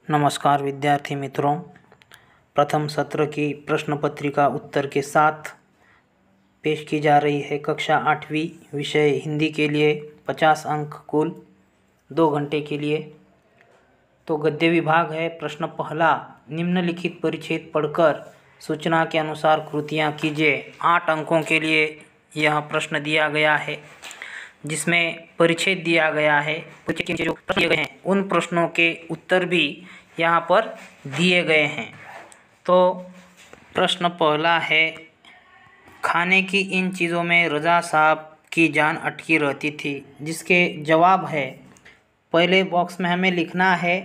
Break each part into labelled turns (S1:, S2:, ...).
S1: नमस्कार विद्यार्थी मित्रों, प्रथम सत्र की प्रश्न पत्रिका उत्तर के साथ पेश की जा रही है। कक्षा 8वीं विषय हिंदी के लिए 50 अंक कुल 2 घंटे के लिए। तो गद्य विभाग है। प्रश्न पहला, निम्नलिखित परिच्छेद पढ़कर सूचना के अनुसार कृतियाँ कीजिए। 8 अंकों के लिए यह प्रश्न दिया गया है, जिसमें परिच्छेद दिया गया है। परिच्छेद के जो प्रश्न दिए गए हैं उन प्रश्नों के उत्तर भी यहाँ पर दिए गए हैं। तो प्रश्न पहला है, खाने की इन चीज़ों में रज़ा साहब की जान अटकी रहती थी। जिसके जवाब है, पहले बॉक्स में हमें लिखना है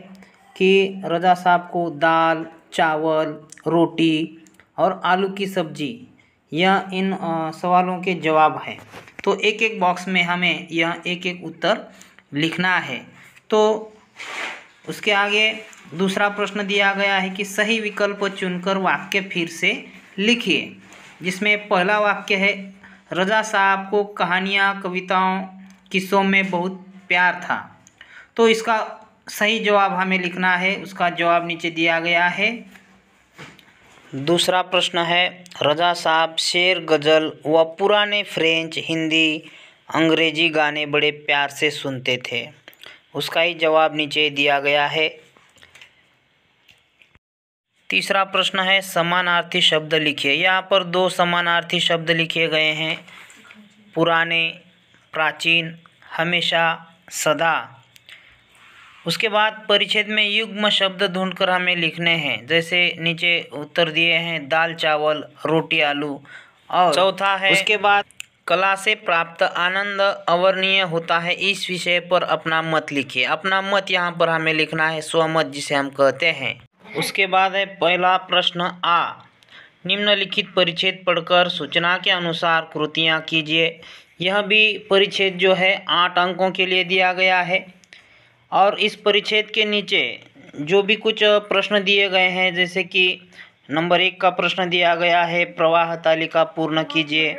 S1: कि रज़ा साहब को दाल, चावल, रोटी और आलू की सब्जी, यह इन सवालों के जवाब हैं। तो एक एक बॉक्स में हमें यह एक एक उत्तर लिखना है। तो उसके आगे दूसरा प्रश्न दिया गया है कि सही विकल्प चुनकर वाक्य फिर से लिखिए। जिसमें पहला वाक्य है, रज़ा साहब को कहानियाँ, कविताओं, किस्सों में बहुत प्यार था। तो इसका सही जवाब हमें लिखना है। उसका जवाब नीचे दिया गया है। दूसरा प्रश्न है, रज़ा साहब शेर, गज़ल व पुराने फ्रेंच, हिंदी, अंग्रेजी गाने बड़े प्यार से सुनते थे। उसका ही जवाब नीचे दिया गया है। तीसरा प्रश्न है, समानार्थी शब्द लिखिए। यहाँ पर 2 समानार्थी शब्द लिखे गए हैं, पुराने, प्राचीन, हमेशा, सदा। उसके बाद परिच्छेद में युग्म शब्द ढूंढकर हमें लिखने हैं। जैसे नीचे उत्तर दिए हैं, दाल, चावल, रोटी, आलू। और चौथा है, उसके बाद कला से प्राप्त आनंद अवर्णनीय होता है। इस विषय पर अपना मत लिखिए। अपना मत यहाँ पर हमें लिखना है, स्वमत जिसे हम कहते हैं। उसके बाद है पहला प्रश्न आ, निम्नलिखित परिच्छेद पढ़कर सूचना के अनुसार कृतियाँ कीजिए। यह भी परिच्छेद जो है 8 अंकों के लिए दिया गया है। और इस परिच्छेद के नीचे जो भी कुछ प्रश्न दिए गए हैं, जैसे कि नंबर 1 का प्रश्न दिया गया है, प्रवाह तालिका पूर्ण कीजिए।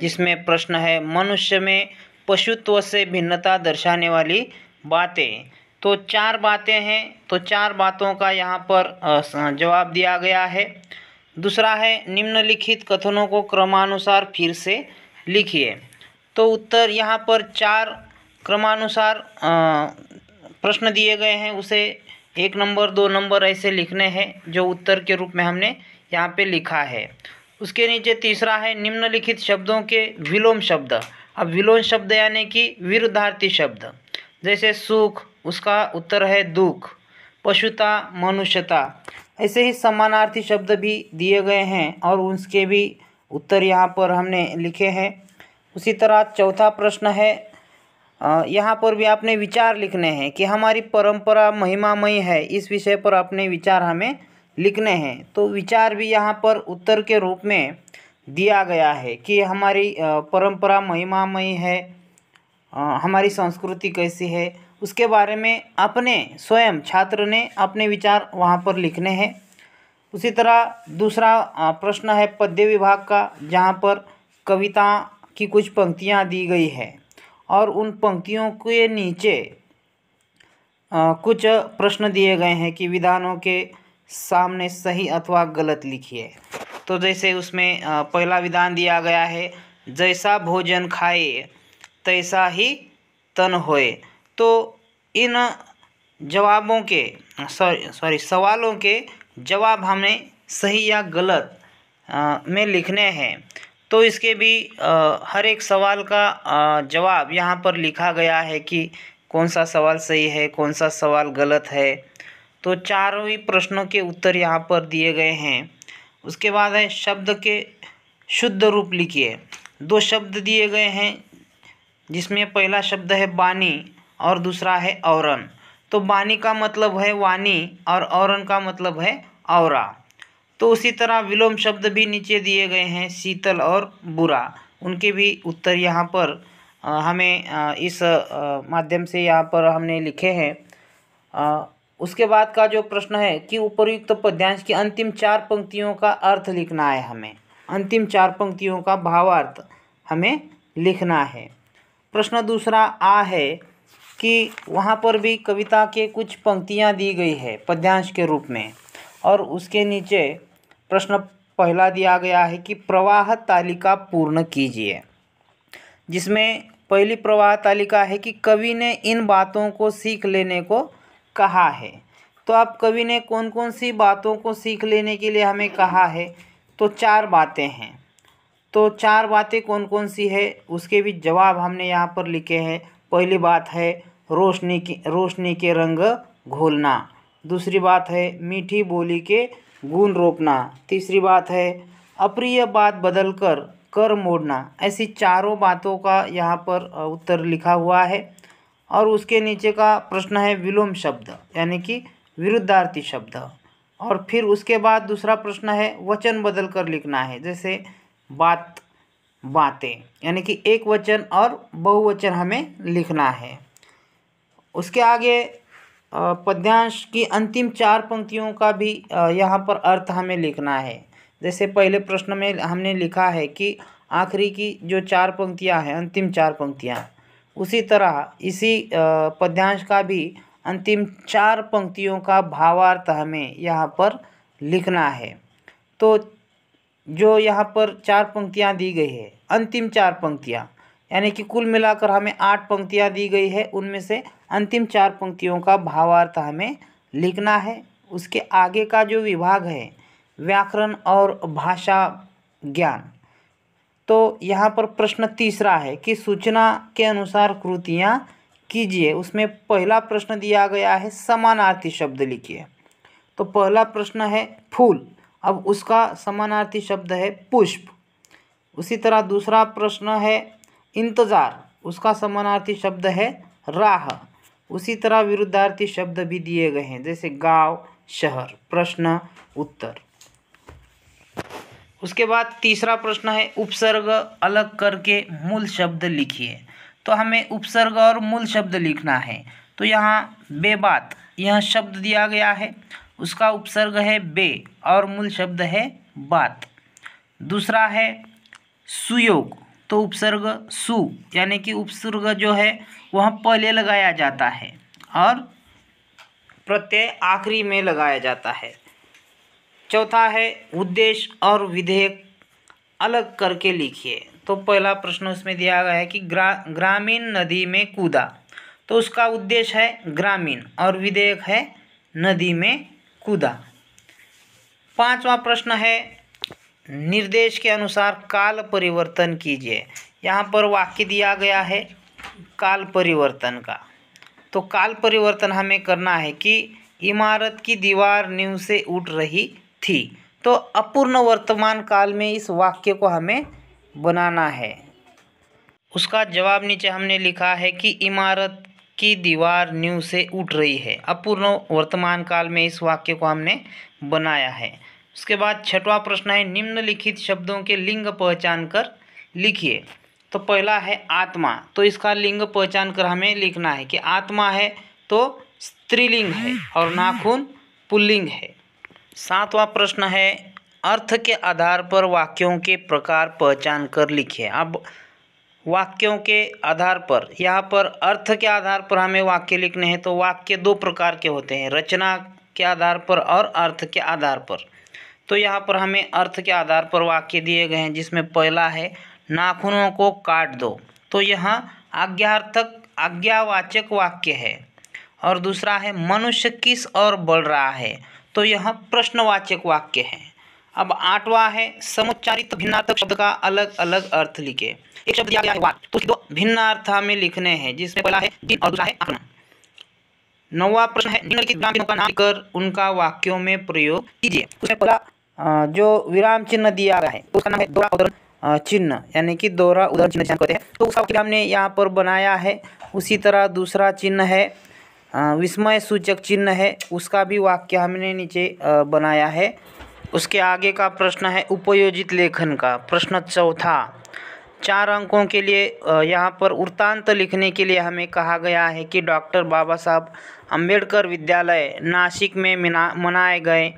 S1: जिसमें प्रश्न है, मनुष्य में पशुत्व से भिन्नता दर्शाने वाली बातें। तो 4 बातें हैं, तो 4 बातों का यहाँ पर जवाब दिया गया है। दूसरा है, निम्नलिखित कथनों को क्रमानुसार फिर से लिखिए। तो उत्तर यहाँ पर 4 क्रमानुसार प्रश्न दिए गए हैं, उसे 1 नंबर 2 नंबर ऐसे लिखने हैं, जो उत्तर के रूप में हमने यहाँ पे लिखा है। उसके नीचे तीसरा है, निम्नलिखित शब्दों के विलोम शब्द। अब विलोम शब्द यानी कि विरुद्धार्थी शब्द। जैसे सुख, उसका उत्तर है दुख, पशुता, मनुष्यता। ऐसे ही समानार्थी शब्द भी दिए गए हैं और उसके भी उत्तर यहाँ पर हमने लिखे हैं। उसी तरह चौथा प्रश्न है, यहाँ पर भी आपने विचार लिखने हैं कि हमारी परंपरा महिमामयी है। इस विषय पर अपने विचार हमें लिखने हैं। तो विचार भी यहाँ पर उत्तर के रूप में दिया गया है कि हमारी परंपरा महिमामयी है, हमारी संस्कृति कैसी है, उसके बारे में अपने स्वयं छात्र ने अपने विचार वहाँ पर लिखने हैं। उसी तरह दूसरा प्रश्न है पद्य विभाग का, जहाँ पर कविता की कुछ पंक्तियाँ दी गई है और उन पंक्तियों के नीचे कुछ प्रश्न दिए गए हैं कि विधानों के सामने सही अथवा गलत लिखिए। तो जैसे उसमें पहला विधान दिया गया है, जैसा भोजन खाए तैसा ही तन होए। तो इन जवाबों के सवालों के जवाब हमें सही या गलत में लिखने हैं। तो इसके भी हर एक सवाल का जवाब यहाँ पर लिखा गया है कि कौन सा सवाल सही है, कौन सा सवाल गलत है। तो चारों ही प्रश्नों के उत्तर यहाँ पर दिए गए हैं। उसके बाद है शब्द के शुद्ध रूप लिखिए। 2 शब्द दिए गए हैं, जिसमें पहला शब्द है बानी और दूसरा है औरन। तो बानी का मतलब है वाणी और औरन का मतलब है औरा। तो उसी तरह विलोम शब्द भी नीचे दिए गए हैं, शीतल और बुरा। उनके भी उत्तर यहाँ पर हमें इस माध्यम से यहाँ पर हमने लिखे हैं। उसके बाद का जो प्रश्न है कि उपर्युक्त पद्यांश की अंतिम 4 पंक्तियों का अर्थ लिखना है। हमें अंतिम 4 पंक्तियों का भावार्थ हमें लिखना है। प्रश्न दूसरा आ है कि वहाँ पर भी कविता के कुछ पंक्तियाँ दी गई है पद्यांश के रूप में, और उसके नीचे प्रश्न पहला दिया गया है कि प्रवाह तालिका पूर्ण कीजिए, जिसमें पहली प्रवाह तालिका है कि कवि ने इन बातों को सीख लेने को कहा है। तो अब कवि ने कौन कौन सी बातों को सीख लेने के लिए हमें कहा है, तो 4 बातें हैं। तो 4 बातें कौन कौन सी है उसके भी जवाब हमने यहाँ पर लिखे हैं। पहली बात है रोशनी के रंग घोलना। दूसरी बात है मीठी बोली के गुण रोपना। तीसरी बात है अप्रिय बात बदलकर कर मोड़ना। ऐसी चारों बातों का यहाँ पर उत्तर लिखा हुआ है। और उसके नीचे का प्रश्न है विलोम शब्द यानी कि विरुद्धार्थी शब्द। और फिर उसके बाद दूसरा प्रश्न है वचन बदल कर लिखना है, जैसे बातें यानी कि एक वचन और बहुवचन हमें लिखना है। उसके आगे पद्यांश की अंतिम 4 पंक्तियों का भी यहाँ पर अर्थ हमें लिखना है। जैसे पहले प्रश्न में हमने लिखा है कि आखिरी की जो 4 पंक्तियाँ हैं, अंतिम 4 पंक्तियाँ, उसी तरह इसी पद्यांश का भी अंतिम 4 पंक्तियों का भावार्थ हमें यहाँ पर लिखना है। तो जो यहाँ पर 4 पंक्तियाँ दी गई है, अंतिम 4 पंक्तियाँ यानी कि कुल मिलाकर हमें 8 पंक्तियाँ दी गई है, उनमें से अंतिम 4 पंक्तियों का भावार्थ हमें लिखना है। उसके आगे का जो विभाग है व्याकरण और भाषा ज्ञान, तो यहाँ पर प्रश्न तीसरा है कि सूचना के अनुसार कृतियाँ कीजिए। उसमें पहला प्रश्न दिया गया है समानार्थी शब्द लिखिए। तो पहला प्रश्न है फूल, अब उसका समानार्थी शब्द है पुष्प। उसी तरह दूसरा प्रश्न है इंतज़ार, उसका समानार्थी शब्द है राह। उसी तरह विरुद्धार्थी शब्द भी दिए गए हैं, जैसे गांव, शहर। प्रश्न उत्तर। उसके बाद तीसरा प्रश्न है उपसर्ग अलग करके मूल शब्द लिखिए। तो हमें उपसर्ग और मूल शब्द लिखना है। तो यहाँ बेबात यह शब्द दिया गया है, उसका उपसर्ग है बे और मूल शब्द है बात। दूसरा है सुयोग, तो उपसर्ग सु यानी कि उपसर्ग जो है वह पहले लगाया जाता है और प्रत्यय आखिरी में लगाया जाता है। चौथा है उद्देश्य और विधेयक अलग करके लिखिए। तो पहला प्रश्न उसमें दिया गया है कि ग्रामीण नदी में कूदा, तो उसका उद्देश्य है ग्रामीण और विधेयक है नदी में कूदा। 5वां प्रश्न है निर्देश के अनुसार काल परिवर्तन कीजिए। यहाँ पर वाक्य दिया गया है काल परिवर्तन का। तो काल परिवर्तन हमें करना है कि इमारत की दीवार नींव से उठ रही थी। तो अपूर्ण वर्तमान काल में इस वाक्य को हमें बनाना है। उसका जवाब नीचे हमने लिखा है कि इमारत की दीवार नींव से उठ रही है। अपूर्ण वर्तमान काल में इस वाक्य को हमने बनाया है। उसके बाद 6वां प्रश्न है निम्नलिखित शब्दों के लिंग पहचान कर लिखिए। तो पहला है आत्मा, तो इसका लिंग पहचान कर हमें लिखना है कि आत्मा है तो स्त्रीलिंग है और नाखून पुल्लिंग है। 7वां प्रश्न है अर्थ के आधार पर वाक्यों के प्रकार पहचान कर लिखिए। अब वाक्यों के आधार पर, यहाँ पर अर्थ के आधार पर हमें वाक्य लिखने हैं। तो वाक्य 2 प्रकार के होते हैं, रचना के आधार पर और अर्थ के आधार पर। तो यहाँ पर हमें अर्थ के आधार पर वाक्य दिए गए हैं, जिसमें पहला है नाखूनों को काट दो, तो यहाँ आज्ञार्थक आज्ञावाचक वाक्य है। और दूसरा है मनुष्य किस ओर बढ़ रहा है, तो यह प्रश्नवाचक वाक्य है। अब 8वां है समुच्चारित भिन्नार्थक शब्द का अलग अलग अर्थ लिखे। एक शब्द दिया गया है वात, तो 2 भिन्न अर्थ हमें लिखने हैं, जिसमें पहला है दिन और दूसरा है आक्रमण। 9वां प्रश्न है निम्नलिखित विराम चिन्हों का नाम कर उनका वाक्यों में प्रयोग कीजिए। उसमें पहला जो विराम चिन्ह दिया गया है तो उसका नाम है दोहरा उद्धरण चिन्ह, यानी कि दोहरा उद्धरण चिन्ह कहते हैं। तो उसका वाक्य हमने यहाँ पर बनाया है। उसी तरह दूसरा चिन्ह है विस्मय सूचक चिन्ह है, उसका भी वाक्य हमने नीचे बनाया है। उसके आगे का प्रश्न है उपयोजित लेखन का। प्रश्न चौथा 4 अंकों के लिए यहाँ पर वृत्तांत लिखने के लिए हमें कहा गया है कि डॉक्टर बाबा साहब अम्बेडकर विद्यालय नासिक में मनाए गए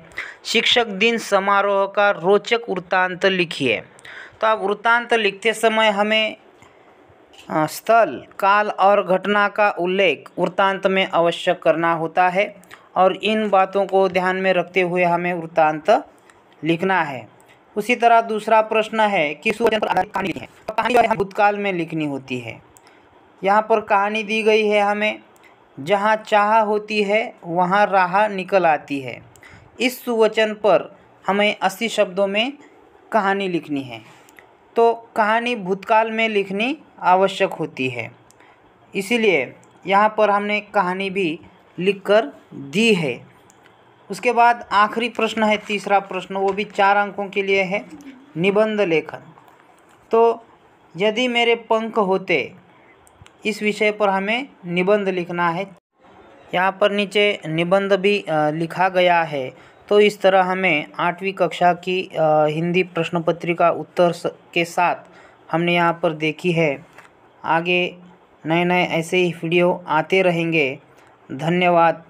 S1: शिक्षक दिन समारोह का रोचक वृत्तांत लिखिए। तो अब वृत्तांत लिखते समय हमें स्थल, काल और घटना का उल्लेख वृत्तांत में अवश्य करना होता है और इन बातों को ध्यान में रखते हुए हमें वृत्तांत लिखना है। उसी तरह दूसरा प्रश्न है कि सुवचन पर आधारित कहानी लिखें। कहानी जो है हम भूतकाल में लिखनी होती है। यहाँ पर कहानी दी गई है हमें, जहाँ चाह होती है वहाँ राह निकल आती है। इस सुवचन पर हमें 80 शब्दों में कहानी लिखनी है, तो कहानी भूतकाल में लिखनी आवश्यक होती है, इसीलिए यहाँ पर हमने कहानी भी लिखकर दी है। उसके बाद आखिरी प्रश्न है, तीसरा प्रश्न, वो भी 4 अंकों के लिए है, निबंध लेखन। तो यदि मेरे पंख होते, इस विषय पर हमें निबंध लिखना है। यहाँ पर नीचे निबंध भी लिखा गया है। तो इस तरह हमें 8वीं कक्षा की हिंदी प्रश्न पत्रिका उत्तर के साथ हमने यहाँ पर देखी है। आगे नए नए ऐसे ही वीडियो आते रहेंगे। धन्यवाद।